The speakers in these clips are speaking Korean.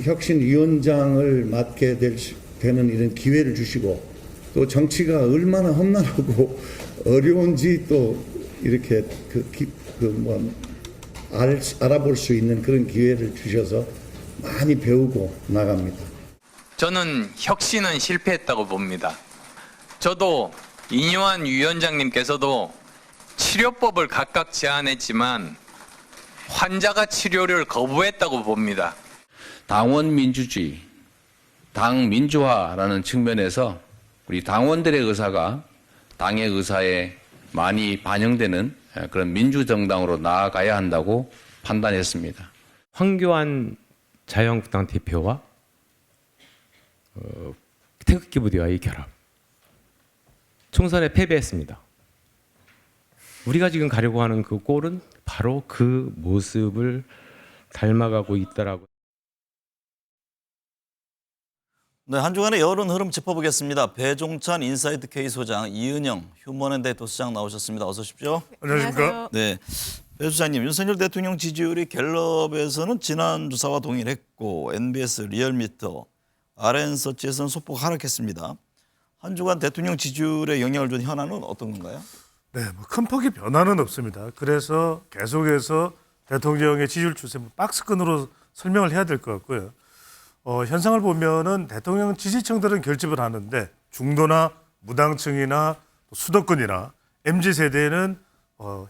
혁신위원장을 맡게 되는 이런 기회를 주시고 또 정치가 얼마나 험난하고 어려운지 또 이렇게 알아볼 수 있는 그런 기회를 주셔서 많이 배우고 나갑니다. 저는 혁신은 실패했다고 봅니다. 저도 이뇨한 위원장님께서도 치료법을 각각 제안했지만 환자가 치료를 거부했다고 봅니다. 당원 민주주의, 당 민주화라는 측면에서 우리 당원들의 의사가 당의 의사에 많이 반영되는 그런 민주정당으로 나아가야 한다고 판단했습니다. 황교안 자유한국당 대표와 태극기 부대와의 결합. 총선에 패배했습니다. 우리가 지금 가려고 하는 그 꼴은 바로 그 모습을 닮아가고 있다라고. 네, 한 주간의 여론 흐름 짚어보겠습니다. 배종찬 인사이트 K 소장, 이은영 휴먼앤데이터 수장 나오셨습니다. 어서 오십시오. 안녕하십니까? 네, 배 수장님, 윤석열 대통령 지지율이 갤럽에서는 지난 조사와 동일했고 NBS 리얼미터, RN서치에서는 소폭 하락했습니다. 한 주간 대통령 지지율에 영향을 준 현안은 어떤 건가요? 네, 큰 폭의 변화는 없습니다. 그래서 계속해서 대통령의 지지율 추세 박스권으로 설명을 해야 될 것 같고요. 현상을 보면은 대통령 지지층들은 결집을 하는데 중도나 무당층이나 수도권이나 MZ 세대는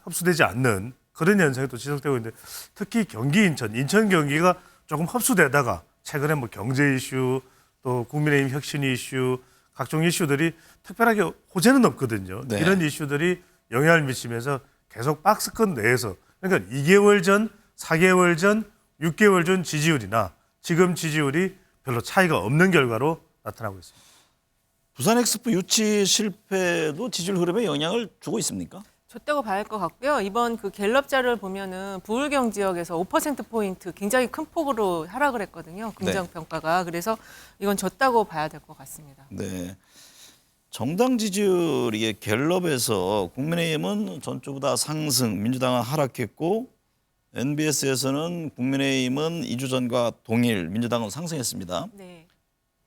흡수되지 않는 그런 현상이 또 지속되고 있는데 특히 경기 인천 경기가 조금 흡수되다가 최근에 뭐 경제 이슈 또 국민의힘 혁신 이슈 각종 이슈들이 특별하게 호재는 없거든요. 네. 이런 이슈들이 영향을 미치면서 계속 박스권 내에서 그러니까 2개월 전, 4개월 전, 6개월 전 지지율이나 지금 지지율이 별로 차이가 없는 결과로 나타나고 있습니다. 부산 엑스포 유치 실패도 지지율 흐름에 영향을 주고 있습니까? 줬다고 봐야 할 것 같고요. 이번 그 갤럽 자료를 보면은 부울경 지역에서 5%포인트 굉장히 큰 폭으로 하락을 했거든요. 긍정평가가. 그래서 이건 줬다고 봐야 될 것 같습니다. 네. 정당 지지율이 갤럽에서 국민의힘은 전주보다 상승, 민주당은 하락했고 NBS에서는 국민의힘은 2주 전과 동일, 민주당은 상승했습니다. 네.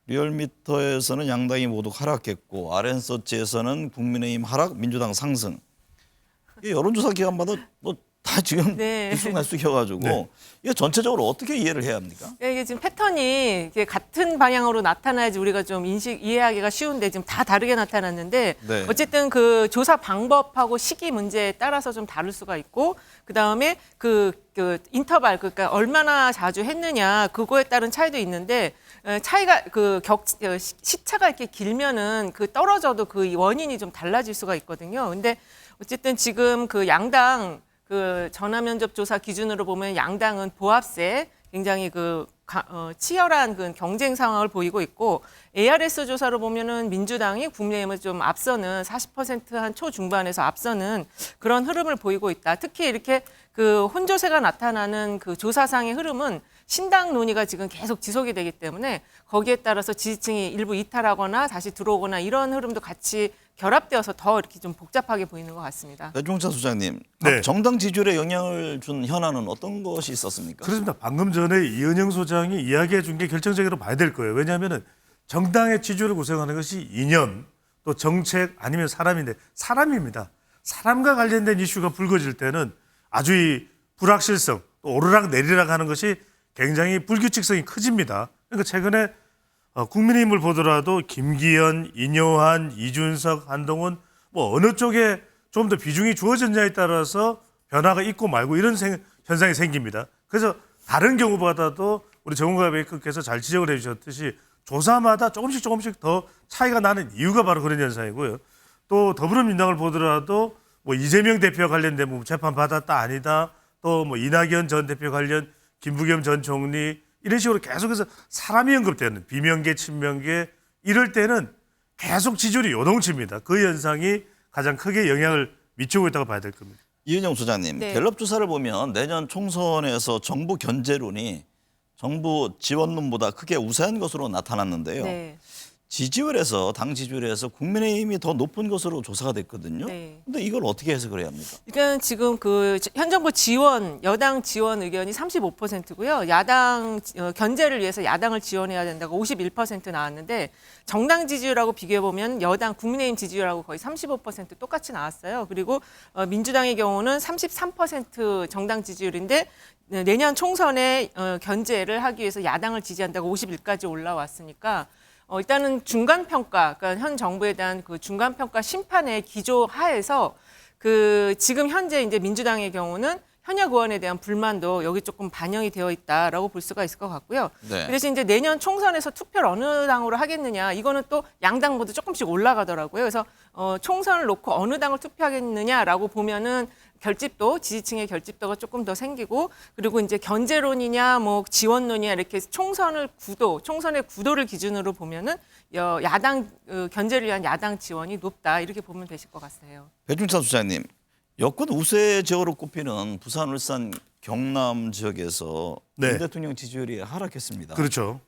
리얼미터에서는 양당이 모두 하락했고 RN서치에서는 국민의힘 하락, 민주당 상승. 이 여론조사 기관마다 뭐 다 지금 네. 들쑥날쑥해가지고 네. 이게 전체적으로 어떻게 이해를 해야 합니까? 이게 지금 패턴이 이게 같은 방향으로 나타나야지 우리가 좀 이해하기가 쉬운데 지금 다 다르게 나타났는데 네. 어쨌든 그 조사 방법하고 시기 문제에 따라서 좀 다를 수가 있고 그 다음에 그 인터벌 그러니까 얼마나 자주 했느냐 그거에 따른 차이도 있는데 차이가 시차가 이렇게 길면은 그 떨어져도 그 원인이 좀 달라질 수가 있거든요. 근데 어쨌든 지금 그 양당 그 전화면접 조사 기준으로 보면 양당은 보합세 굉장히 치열한 그 경쟁 상황을 보이고 있고 ARS 조사로 보면은 민주당이 국민의힘을 좀 앞서는 40% 한 초중반에서 앞서는 그런 흐름을 보이고 있다. 특히 이렇게 그 혼조세가 나타나는 그 조사상의 흐름은 신당 논의가 지금 계속 지속이 되기 때문에 거기에 따라서 지지층이 일부 이탈하거나 다시 들어오거나 이런 흐름도 같이 결합되어서 더 이렇게 좀 복잡하게 보이는 것 같습니다. 배종찬 소장님, 네. 정당 지지율에 영향을 준 현안은 어떤 것이 있었습니까? 그렇습니다. 방금 전에 이은영 소장이 이야기해 준 게 결정적으로 봐야 될 거예요. 왜냐하면 정당의 지지율을 구성하는 것이 이념, 또 정책 아니면 사람인데 사람입니다. 사람과 관련된 이슈가 불거질 때는 아주 이 불확실성, 또 오르락 내리락 하는 것이 굉장히 불규칙성이 커집니다. 그러니까 최근에 국민의힘을 보더라도 김기현, 이뇨한, 이준석, 한동훈 뭐 어느 쪽에 좀 더 비중이 주어졌냐에 따라서 변화가 있고 말고 이런 현상이 생깁니다. 그래서 다른 경우보다도 우리 정은가 베이커께서 잘 지적을 해주셨듯이 조사마다 조금씩 더 차이가 나는 이유가 바로 그런 현상이고요. 또 더불어민주당을 보더라도 뭐 이재명 대표와 관련된 뭐 재판 받았다 아니다 또 뭐 이낙연 전 대표 관련 김부겸 전 총리 이런 식으로 계속해서 사람이 언급되는 비명계, 친명계 이럴 때는 계속 지지율이 요동칩니다. 그 현상이 가장 크게 영향을 미치고 있다고 봐야 될 겁니다. 이은영 소장님, 네. 갤럽 조사를 보면 내년 총선에서 정부 견제론이 정부 지원론보다 크게 우세한 것으로 나타났는데요. 네. 지지율에서 당 지지율에서 국민의힘이 더 높은 것으로 조사가 됐거든요. 네. 근데 이걸 어떻게 해석을 해야 합니까? 그러니까 지금 그 현 정부 지원, 여당 지원 의견이 35%고요. 야당 견제를 위해서 야당을 지원해야 된다고 51% 나왔는데 정당 지지율하고 비교해 보면 여당 국민의힘 지지율하고 거의 35% 똑같이 나왔어요. 그리고 민주당의 경우는 33% 정당 지지율인데 내년 총선에 견제를 하기 위해서 야당을 지지한다고 51까지 올라왔으니까 일단은 중간 평가, 그러니까 현 정부에 대한 그 중간 평가 심판의 기조 하에서 그 지금 현재 이제 민주당의 경우는 현역 의원에 대한 불만도 여기 조금 반영이 되어 있다라고 볼 수가 있을 것 같고요. 네. 그래서 이제 내년 총선에서 투표를 어느 당으로 하겠느냐, 이거는 또 양당 모두 조금씩 올라가더라고요. 그래서 총선을 놓고 어느 당을 투표하겠느냐라고 보면은 결집도, 지지층의 결집도가 조금 더 생기고, 그리고 이제 견제론이냐 뭐 지원론이냐 이렇게 총선의 구도를 기준으로 보면은 야당 견제를 위한 야당 지원이 높다, 이렇게 보면 되실 것 같아요. 배준찬 소장님, 여권 우세 지역으로 꼽히는 부산, 울산, 경남 지역에서 네. 윤 대통령 지지율이 하락했습니다. 그렇죠.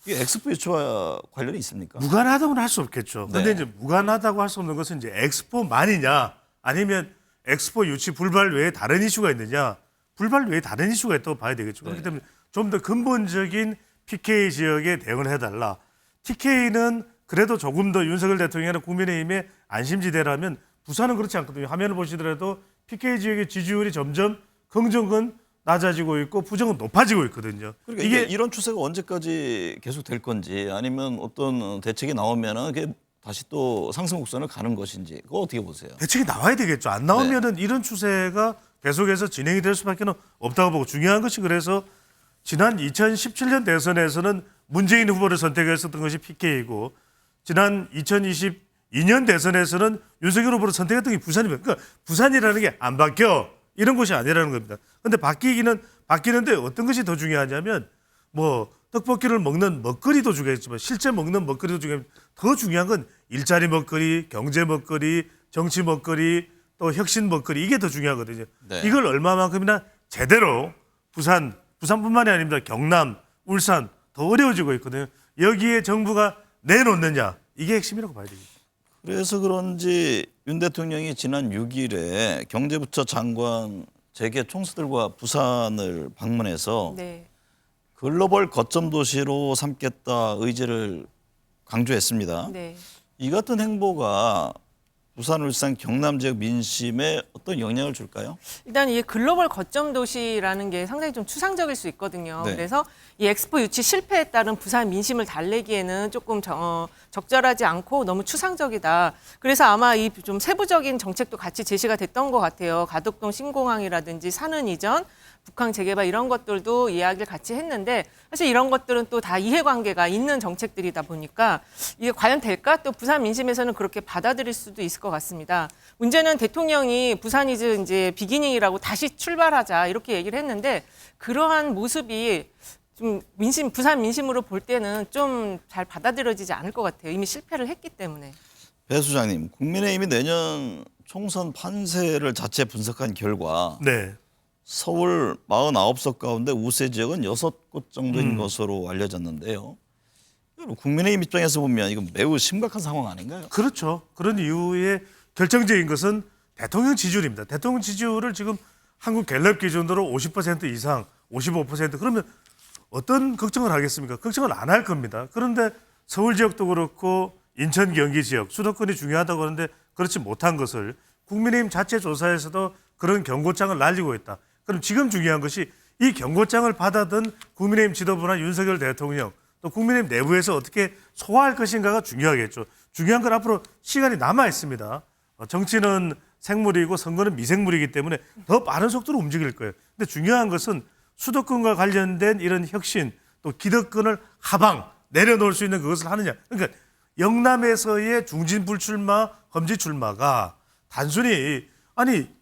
이게 엑스포 유치와 관련이 있습니까? 무관하다고는 할 수 없겠죠. 네. 근데 이제 무관하다고 할 수 없는 것은 이제 엑스포만이냐 아니면 엑스포 유치 불발 외에 다른 이슈가 있느냐. 불발 외에 다른 이슈가 있다고 봐야 되겠죠. 그렇기 때문에 좀 더 근본적인 PK 지역에 대응을 해달라. TK는 그래도 조금 더 윤석열 대통령이나 국민의힘의 안심지대라면 부산은 그렇지 않거든요. 화면을 보시더라도 PK 지역의 지지율이 점점 긍정은 낮아지고 있고 부정은 높아지고 있거든요. 그러니까 이게 이런 추세가 언제까지 계속 될 건지, 아니면 어떤 대책이 나오면은 그게 다시 또 상승 곡선을 가는 것인지, 그거 어떻게 보세요? 대책이 나와야 되겠죠. 안 나오면은 이런 추세가 계속해서 진행이 될 수밖에 없다고 보고, 중요한 것이 그래서 지난 2017년 대선에서는 문재인 후보를 선택했었던 것이 PK이고, 지난 2022년 대선에서는 윤석열 후보를 선택했던 게 부산입니다. 그러니까 부산이라는 게 안 바뀌어, 이런 것이 아니라는 겁니다. 그런데 바뀌는데 어떤 것이 더 중요하냐면, 뭐 떡볶이를 먹는 먹거리도 중요했지만 실제 먹는 먹거리도 중요합니다. 더 중요한 건 일자리 먹거리, 경제 먹거리, 정치 먹거리, 또 혁신 먹거리, 이게 더 중요하거든요. 네. 이걸 얼마만큼이나 제대로 부산뿐만이 아닙니다. 경남, 울산 더 어려워지고 있거든요. 여기에 정부가 내놓느냐, 이게 핵심이라고 봐야 되겠죠. 그래서 그런지 윤 대통령이 지난 6일에 경제부처 장관 재계 총수들과 부산을 방문해서 네. 글로벌 거점 도시로 삼겠다 의지를 강조했습니다. 네. 이 같은 행보가 부산, 울산, 경남 지역 민심에 어떤 영향을 줄까요? 일단 이 글로벌 거점 도시라는 게 상당히 좀 추상적일 수 있거든요. 네. 그래서 이 엑스포 유치 실패에 따른 부산 민심을 달래기에는 조금 적절하지 않고 너무 추상적이다. 그래서 아마 이 좀 세부적인 정책도 같이 제시가 됐던 것 같아요. 가덕동 신공항이라든지 산은 이전, 북한 재개발 이런 것들도 이야기를 같이 했는데, 사실 이런 것들은 또 다 이해관계가 있는 정책들이다 보니까 이게 과연 될까? 또 부산 민심에서는 그렇게 받아들일 수도 있을 것 같습니다. 문제는 대통령이 부산 이제 비기닝이라고 다시 출발하자 이렇게 얘기를 했는데, 그러한 모습이 좀 부산 민심으로 볼 때는 좀 잘 받아들여지지 않을 것 같아요. 이미 실패를 했기 때문에. 배 수장님, 국민의힘이 내년 총선 판세를 자체 분석한 결과 네. 서울 49석 가운데 우세 지역은 6곳 정도인 것으로 알려졌는데요. 국민의힘 입장에서 보면 이건 매우 심각한 상황 아닌가요? 그렇죠. 그런 이유의 결정적인 것은 대통령 지지율입니다. 대통령 지지율을 지금 한국 갤럽 기준으로 50% 이상, 55% 그러면 어떤 걱정을 하겠습니까? 걱정을 안 할 겁니다. 그런데 서울 지역도 그렇고 인천, 경기 지역, 수도권이 중요하다고 하는데 그렇지 못한 것을 국민의힘 자체 조사에서도 그런 경고장을 날리고 있다. 그럼 지금 중요한 것이 이 경고장을 받아든 국민의힘 지도부나 윤석열 대통령, 또 국민의힘 내부에서 어떻게 소화할 것인가가 중요하겠죠. 중요한 건 앞으로 시간이 남아 있습니다. 정치는 생물이고 선거는 미생물이기 때문에 더 빠른 속도로 움직일 거예요. 근데 중요한 것은 수도권과 관련된 이런 혁신, 또 기득권을 하방 내려놓을 수 있는 그것을 하느냐. 그러니까 영남에서의 중진 불출마, 험지 출마가 단순히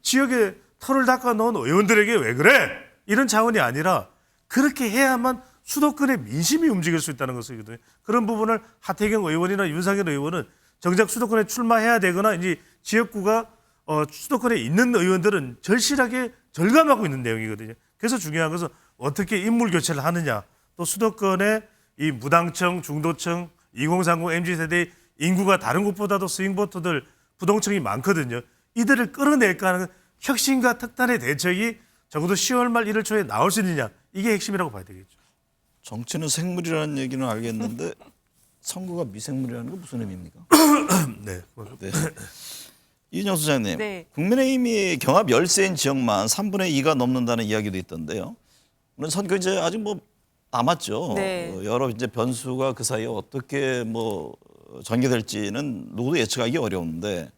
지역에 털을 닦아 놓은 의원들에게 왜 그래? 이런 차원이 아니라 그렇게 해야만 수도권의 민심이 움직일 수 있다는 것이거든요. 그런 부분을 하태경 의원이나 윤석열 의원은 정작 수도권에 출마해야 되거나 이제 지역구가 수도권에 있는 의원들은 절실하게 절감하고 있는 내용이거든요. 그래서 중요한 것은 어떻게 인물 교체를 하느냐, 또 수도권의 이 무당청, 중도청 2030 MZ세대의 인구가 다른 곳보다도 스윙보터들 부동층이 많거든요. 이들을 끌어낼까 하는 혁신과 특단의 대책이 적어도 10월 말 1월 초에 나올 수 있느냐. 이게 핵심이라고 봐야 되겠죠. 정치는 생물이라는 얘기는 알겠는데 선거가 미생물이라는 건 무슨 의미입니까? 네. 네. 이인영 소장님, 네. 국민의힘이 경합 열세인 지역만 3분의 2가 넘는다는 이야기도 있던데요. 물론 선거 이제 아직 뭐 남았죠. 네. 여러 이제 변수가 그 사이에 어떻게 뭐 전개될지는 누구도 예측하기 어려운데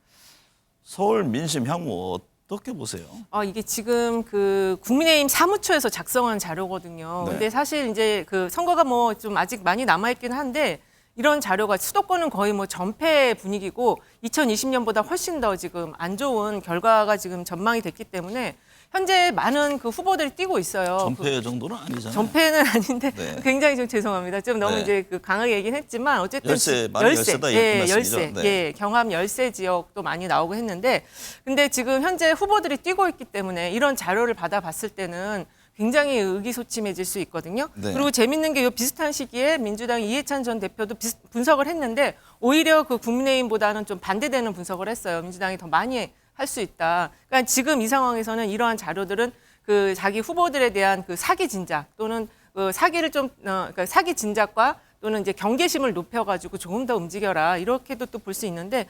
서울 민심 향후 어떻게 보세요? 이게 지금 그 국민의힘 사무처에서 작성한 자료거든요. 네. 근데 사실 이제 그 선거가 뭐 좀 아직 많이 남아있긴 한데 이런 자료가 수도권은 거의 뭐 전패 분위기고 2020년보다 훨씬 더 지금 안 좋은 결과가 지금 전망이 됐기 때문에 현재 많은 그 후보들이 뛰고 있어요. 전패 정도는 아니잖아요. 전패는 아닌데 네. 굉장히 좀 죄송합니다. 좀 너무 네. 이제 그 강하게 얘기는 했지만 어쨌든 열세, 많이 열세다 이렇게 예, 말씀이죠. 열세, 네. 예, 경합 열세 지역도 많이 나오고 했는데 근데 지금 현재 후보들이 뛰고 있기 때문에 이런 자료를 받아봤을 때는 굉장히 의기소침해질 수 있거든요. 네. 그리고 재밌는 게 이 비슷한 시기에 민주당 이해찬 전 대표도 분석을 했는데 오히려 그 국민의힘보다는 좀 반대되는 분석을 했어요. 민주당이 더 많이 할 수 있다. 그러니까 지금 이 상황에서는 이러한 자료들은 그 자기 후보들에 대한 그 사기 진작 또는 그 사기를 좀 그러니까 사기 진작과 또는 이제 경계심을 높여가지고 조금 더 움직여라 이렇게도 또 볼 수 있는데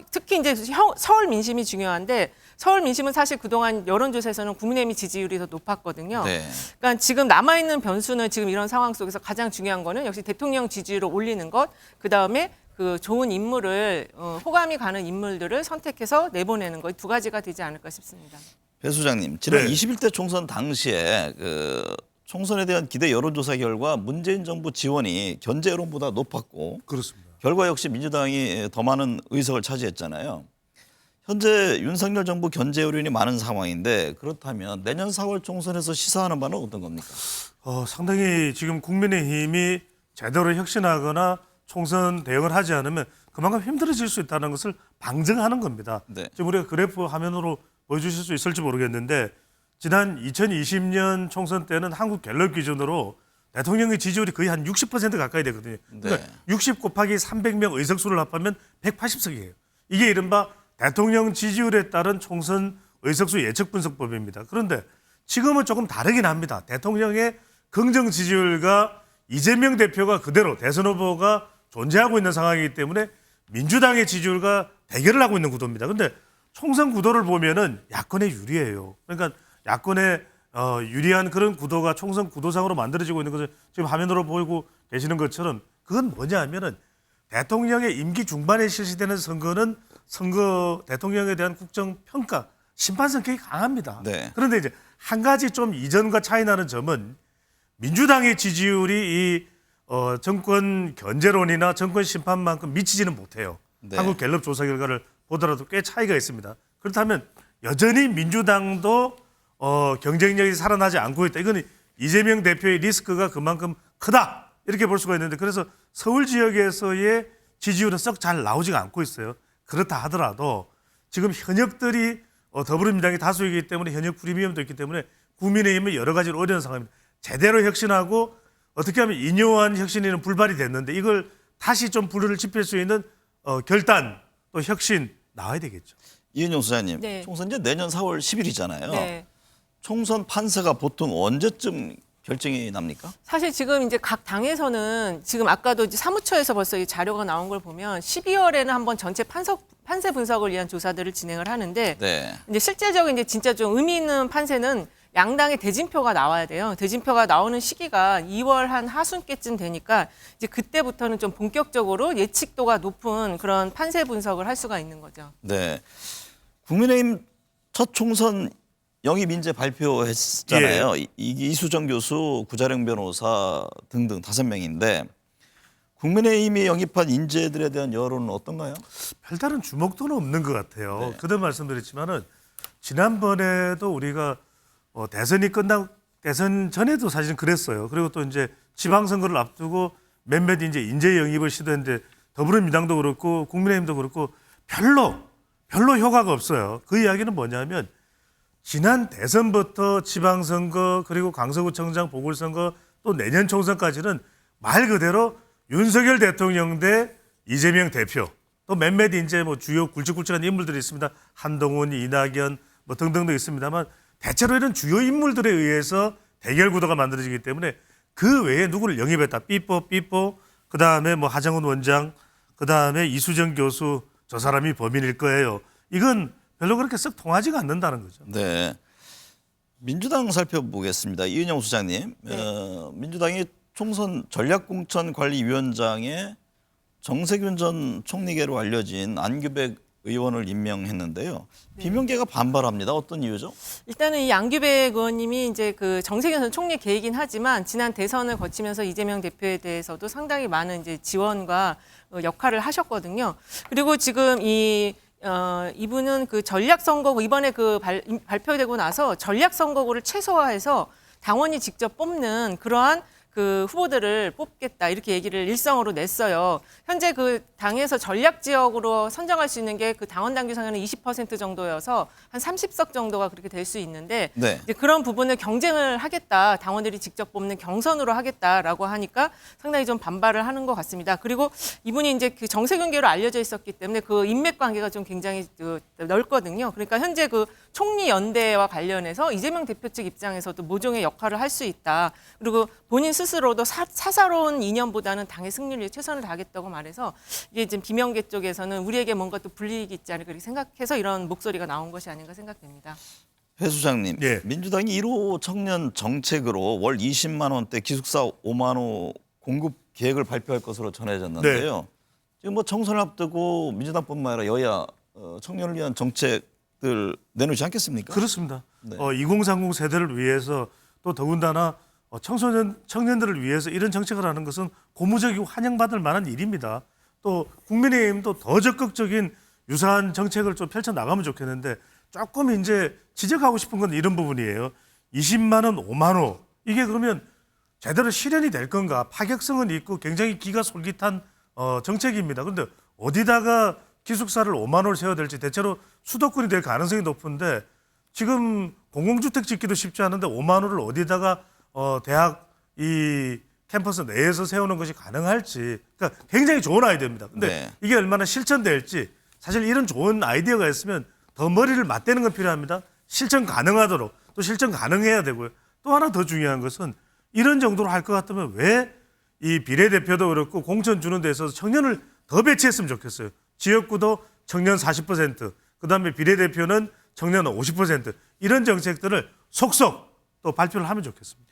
특히 이제 서울 민심이 중요한데 서울 민심은 사실 그동안 여론조사에서는 국민의힘 지지율이 더 높았거든요. 네. 그러니까 지금 남아있는 변수는 지금 이런 상황 속에서 가장 중요한 거는 역시 대통령 지지율을 올리는 것, 그 다음에 그 좋은 인물을 호감이 가는 인물들을 선택해서 내보내는 것 이 두 가지가 되지 않을까 싶습니다. 배 소장님, 지난 네. 21대 총선 당시에 그 총선에 대한 기대 여론조사 결과 문재인 정부 지원이 견제 여론보다 높았고 그렇습니다. 결과 역시 민주당이 더 많은 의석을 차지했잖아요. 현재 윤석열 정부 견제 여론이 많은 상황인데 그렇다면 내년 4월 총선에서 시사하는 바는 어떤 겁니까? 상당히 지금 국민의힘이 제대로 혁신하거나 총선 대응을 하지 않으면 그만큼 힘들어질 수 있다는 것을 방증하는 겁니다. 네. 지금 우리가 그래프 화면으로 보여주실 수 있을지 모르겠는데 지난 2020년 총선 때는 한국갤럽 기준으로 대통령의 지지율이 거의 한 60% 가까이 되거든요. 그러니까 네. 60 곱하기 300명 의석수를 합하면 180석이에요. 이게 이른바 대통령 지지율에 따른 총선 의석수 예측 분석법입니다. 그런데 지금은 조금 다르긴 합니다. 대통령의 긍정 지지율과 이재명 대표가 그대로 대선 후보가 존재하고 있는 상황이기 때문에 민주당의 지지율과 대결을 하고 있는 구도입니다. 그런데 총선 구도를 보면은 야권에 유리해요. 그러니까 야권에 유리한 그런 구도가 총선 구도상으로 만들어지고 있는 것을 지금 화면으로 보이고 계시는 것처럼 그건 뭐냐 하면은 대통령의 임기 중반에 실시되는 선거는 선거 대통령에 대한 국정평가 심판 성격이 강합니다. 네. 그런데 이제 한 가지 좀 이전과 차이 나는 점은 민주당의 지지율이 이 정권 견제론이나 정권 심판만큼 미치지는 못해요. 네. 한국갤럽 조사 결과를 보더라도 꽤 차이가 있습니다. 그렇다면 여전히 민주당도 경쟁력이 살아나지 않고 있다. 이건 이재명 대표의 리스크가 그만큼 크다. 이렇게 볼 수가 있는데 그래서 서울 지역에서의 지지율은 썩 잘 나오지가 않고 있어요. 그렇다 하더라도 지금 현역들이 더불어민주당이 다수이기 때문에 현역 프리미엄도 있기 때문에 국민의힘은 여러 가지로 어려운 상황입니다. 제대로 혁신하고 어떻게 하면 인요한 혁신에는 불발이 됐는데 이걸 다시 좀 불을 지필 수 있는 결단 또 혁신 나와야 되겠죠. 이은영 소장님, 네. 총선 이제 내년 4월 10일이잖아요. 네. 총선 판세가 보통 언제쯤 결정이 납니까? 사실 지금 이제 각 당에서는 지금 아까도 이제 사무처에서 벌써 이 자료가 나온 걸 보면 12월에는 한번 전체 판세 분석을 위한 조사들을 진행을 하는데 네. 이제 실제적인 이제 진짜 좀 의미 있는 판세는 양당의 대진표가 나와야 돼요. 대진표가 나오는 시기가 2월 한 하순께쯤 되니까 이제 그때부터는 좀 본격적으로 예측도가 높은 그런 판세 분석을 할 수가 있는 거죠. 네. 국민의힘 첫 총선 영입 인재 발표했잖아요. 이수정 교수, 구자령 변호사 등등 5명인데 국민의힘이 영입한 인재들에 대한 여론은 어떤가요? 별다른 주목도는 없는 것 같아요. 네. 그때 말씀드렸지만은 지난번에도 우리가 대선 전에도 사실은 그랬어요. 그리고 또 이제 지방선거를 앞두고 몇몇 이제 인재 영입을 시도했는데 더불어민주당도 그렇고 국민의힘도 그렇고 별로 효과가 없어요. 그 이야기는 뭐냐면 지난 대선부터 지방선거 그리고 강서구청장 보궐선거 또 내년 총선까지는 말 그대로 윤석열 대통령 대 이재명 대표 또 몇몇 이제 뭐 주요 굵직굵직한 인물들이 있습니다. 한동훈, 이낙연 뭐 등등도 있습니다만 대체로 이런 주요 인물들에 의해서 대결 구도가 만들어지기 때문에 그 외에 누구를 영입했다. 삐뽀 그다음에 뭐 하정훈 원장 그다음에 이수정 교수 저 사람이 범인일 거예요. 이건 별로 그렇게 썩 통하지가 않는다는 거죠. 네. 민주당 살펴보겠습니다. 이은영 소장님, 민주당이 총선 전략공천관리위원장에 정세균 전 총리계로 알려진 안규백 의원을 임명했는데요. 비명계가 반발합니다. 어떤 이유죠? 일단은 이 안규백 의원님이 이제 그 정세균 전 총리 계이긴 하지만 지난 대선을 거치면서 이재명 대표에 대해서도 상당히 많은 이제 지원과 역할을 하셨거든요. 그리고 지금 이분은 그 전략선거구 이번에 그 발표되고 나서 전략선거구를 최소화해서 당원이 직접 뽑는 그러한 그 후보들을 뽑겠다 이렇게 얘기를 일성으로 냈어요. 현재 그 당에서 전략 지역으로 선정할 수 있는 게 그 당원 당규상에는 20% 정도여서 한 30석 정도가 그렇게 될 수 있는데 네. 이제 그런 부분을 경쟁을 하겠다, 당원들이 직접 뽑는 경선으로 하겠다라고 하니까 상당히 좀 반발을 하는 것 같습니다. 그리고 이분이 이제 그 정세균계로 알려져 있었기 때문에 그 인맥 관계가 좀 굉장히 넓거든요. 그러니까 현재 그 총리 연대와 관련해서 이재명 대표 측 입장에서도 모종의 역할을 할 수 있다. 그리고 본인 스스로도 사사로운 이념보다는 당의 승리를 위해 최선을 다하겠다고 말해서 이게 지금 비명계 쪽에서는 우리에게 뭔가 또 불이익이 있지 않을까 그렇게 생각해서 이런 목소리가 나온 것이 아닌가 생각됩니다. 회 수장님, 예. 민주당이 1호 청년 정책으로 월 20만 원대 기숙사 5만 호 공급 계획을 발표할 것으로 전해졌는데요. 지금 뭐 총선을 앞두고 민주당뿐만 아니라 여야 청년을 위한 정책들 내놓지 않겠습니까? 그렇습니다. 네. 2030 세대를 위해서 또 더군다나 청년들을 위해서 이런 정책을 하는 것은 고무적이고 환영받을 만한 일입니다. 또 국민의힘도 더 적극적인 유사한 정책을 좀 펼쳐 나가면 좋겠는데 조금 이제 지적하고 싶은 건 이런 부분이에요. 20만 원, 5만 원 이게 그러면 제대로 실현이 될 건가? 파격성은 있고 굉장히 기가 솔깃한 정책입니다. 그런데 어디다가 기숙사를 5만 원을 세워야 될지 대체로 수도권이 될 가능성이 높은데 지금 공공주택 짓기도 쉽지 않은데 5만 원을 어디다가 대학 이 캠퍼스 내에서 세우는 것이 가능할지 그러니까 굉장히 좋은 아이디어입니다. 근데 네. 이게 얼마나 실천될지 사실 이런 좋은 아이디어가 있으면 더 머리를 맞대는 건 필요합니다. 실천 가능하도록 또 실천 가능해야 되고요. 또 하나 더 중요한 것은 이런 정도로 할 것 같으면 왜 이 비례대표도 그렇고 공천 주는 데 있어서 청년을 더 배치했으면 좋겠어요. 지역구도 청년 40%, 그다음에 비례대표는 청년 50% 이런 정책들을 속속 또 발표를 하면 좋겠습니다.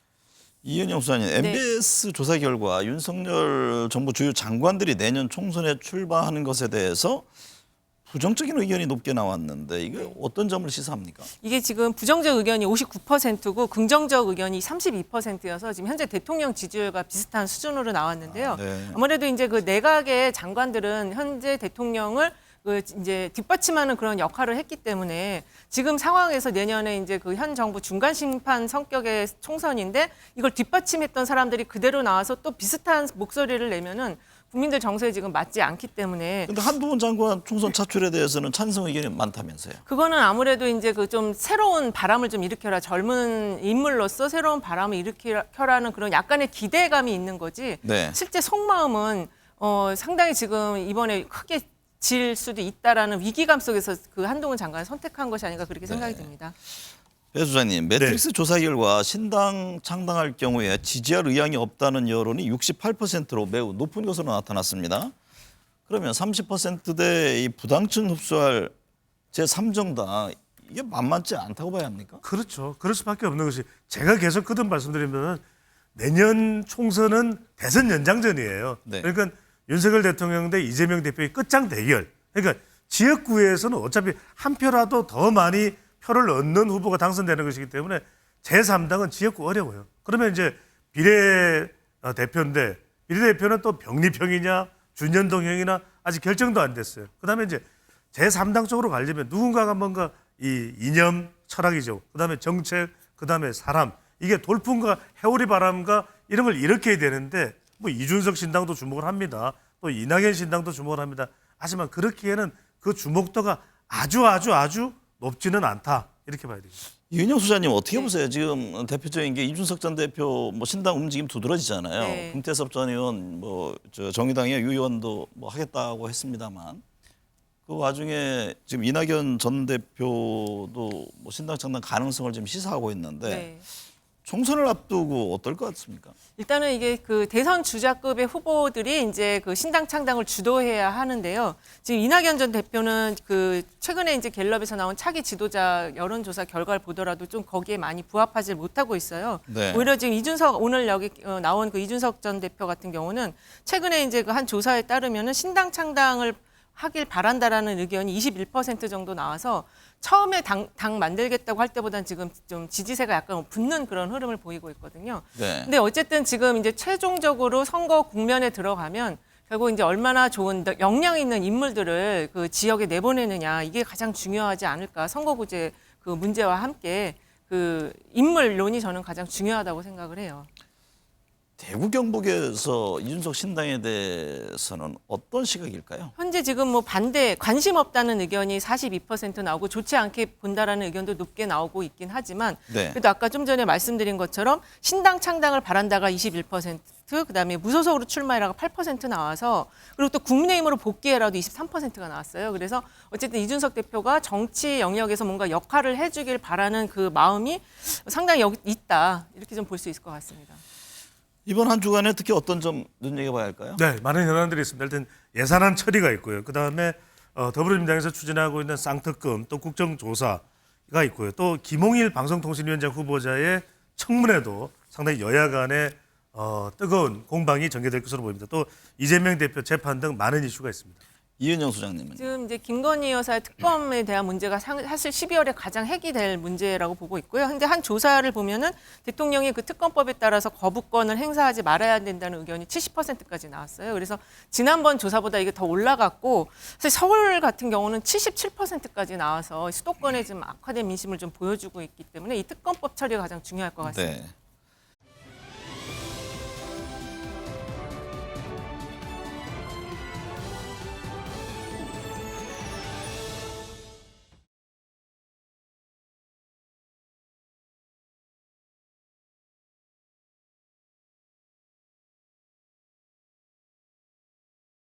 이은영 수장님, MBS 조사 결과 윤석열 정부 주요 장관들이 내년 총선에 출마하는 것에 대해서 부정적인 의견이 높게 나왔는데 이게 어떤 점을 시사합니까? 이게 지금 부정적 의견이 59%고 긍정적 의견이 32%여서 지금 현재 대통령 지지율과 비슷한 수준으로 나왔는데요. 네. 아무래도 이제 그 내각의 장관들은 현재 대통령을 그 이제 뒷받침하는 그런 역할을 했기 때문에 지금 상황에서 내년에 이제 그 현 정부 중간 심판 성격의 총선인데 이걸 뒷받침했던 사람들이 그대로 나와서 또 비슷한 목소리를 내면은 국민들 정서에 지금 맞지 않기 때문에 근데 한동훈 장관 총선 차출에 대해서는 찬성 의견이 많다면서요. 그거는 아무래도 이제 그 좀 새로운 바람을 좀 일으켜라, 젊은 인물로서 새로운 바람을 일으켜라는 그런 약간의 기대감이 있는 거지. 네. 실제 속마음은 상당히 지금 이번에 크게 질 수도 있다라는 위기감 속에서 그 한동훈 장관을 선택한 것이 아닌가 그렇게 생각이 듭니다. 배 수장님, 매트릭스 조사 결과 신당 창당할 경우에 지지할 의향이 없다는 여론이 68%로 매우 높은 것으로 나타났습니다. 그러면 30%대 이 부당층 흡수할 제3정당 이게 만만치 않다고 봐야 합니까? 그렇죠. 그럴 수밖에 없는 것이 제가 계속 거듭 말씀드리면 내년 총선은 대선 연장전이에요. 네. 그러니까 윤석열 대통령 대 이재명 대표의 끝장 대결. 그러니까 지역구에서는 어차피 한 표라도 더 많이 표를 얻는 후보가 당선되는 것이기 때문에 제3당은 지역구 어려워요. 그러면 이제 비례대표인데 비례대표는 또 병리평이냐 준연동형이나 아직 결정도 안 됐어요. 그다음에 이제 제3당 쪽으로 가려면 누군가가 뭔가 이 이념 철학이죠. 그다음에 정책, 그다음에 사람 이게 돌풍과 해오리 바람과 이런 걸 일으켜야 되는데 뭐 이준석 신당도 주목을 합니다. 또 이낙연 신당도 주목을 합니다. 하지만 그렇기에는 그 주목도가 아주 높지는 않다. 이렇게 봐야 되겠습니다. 이은영 소장님 어떻게 보세요? 지금 대표적인 게 이준석 전 대표 뭐 신당 움직임 두드러지잖아요. 네. 금태섭 전 의원 뭐 저 정의당의 유 의원도 뭐 하겠다고 했습니다만 그 와중에 지금 이낙연 전 대표도 뭐 신당 창당 가능성을 지금 시사하고 있는데 네. 총선을 앞두고 어떨 것 같습니까? 일단은 이게 그 대선 주자급의 후보들이 이제 그 신당 창당을 주도해야 하는데요. 지금 이낙연 전 대표는 그 최근에 이제 갤럽에서 나온 차기 지도자 여론조사 결과를 보더라도 좀 거기에 많이 부합하지 못하고 있어요. 네. 오히려 지금 이준석 오늘 여기 나온 그 이준석 전 대표 같은 경우는 최근에 이제 그 한 조사에 따르면은 신당 창당을 하길 바란다라는 의견이 21% 정도 나와서 처음에 당 만들겠다고 할 때보다는 지금 좀 지지세가 약간 붙는 그런 흐름을 보이고 있거든요. 네. 근데 어쨌든 지금 이제 최종적으로 선거 국면에 들어가면 결국 이제 얼마나 좋은 역량 있는 인물들을 그 지역에 내보내느냐 이게 가장 중요하지 않을까. 선거구제 그 문제와 함께 그 인물론이 저는 가장 중요하다고 생각을 해요. 대구 경북에서 이준석 신당에 대해서는 어떤 시각일까요? 현재 지금 뭐 반대 관심 없다는 의견이 42% 나오고 좋지 않게 본다라는 의견도 높게 나오고 있긴 하지만 네. 그래도 아까 좀 전에 말씀드린 것처럼 신당 창당을 바란다가 21%, 그다음에 무소속으로 출마해라가 8% 나와서 그리고 또 국민의힘으로 복귀해라도 23%가 나왔어요. 그래서 어쨌든 이준석 대표가 정치 영역에서 뭔가 역할을 해주길 바라는 그 마음이 상당히 있다 이렇게 좀 볼 수 있을 것 같습니다. 이번 한 주간에 특히 어떤 점 눈여겨봐야 할까요? 네, 많은 현안들이 있습니다. 일단 예산안 처리가 있고요. 그다음에 더불어민주당에서 추진하고 있는 쌍특검 또 국정조사가 있고요. 또 김홍일 방송통신위원장 후보자의 청문회도 상당히 여야 간에 뜨거운 공방이 전개될 것으로 보입니다. 또 이재명 대표 재판 등 많은 이슈가 있습니다. 이은영 소장님은 지금 이제 김건희 여사의 특검에 대한 문제가 사실 12월에 가장 핵이 될 문제라고 보고 있고요. 근데 한 조사를 보면은 대통령이 그 특검법에 따라서 거부권을 행사하지 말아야 된다는 의견이 70%까지 나왔어요. 그래서 지난번 조사보다 이게 더 올라갔고, 사실 서울 같은 경우는 77%까지 나와서 수도권에 지금 악화된 민심을 좀 보여주고 있기 때문에 이 특검법 처리가 가장 중요할 것 같습니다. 네.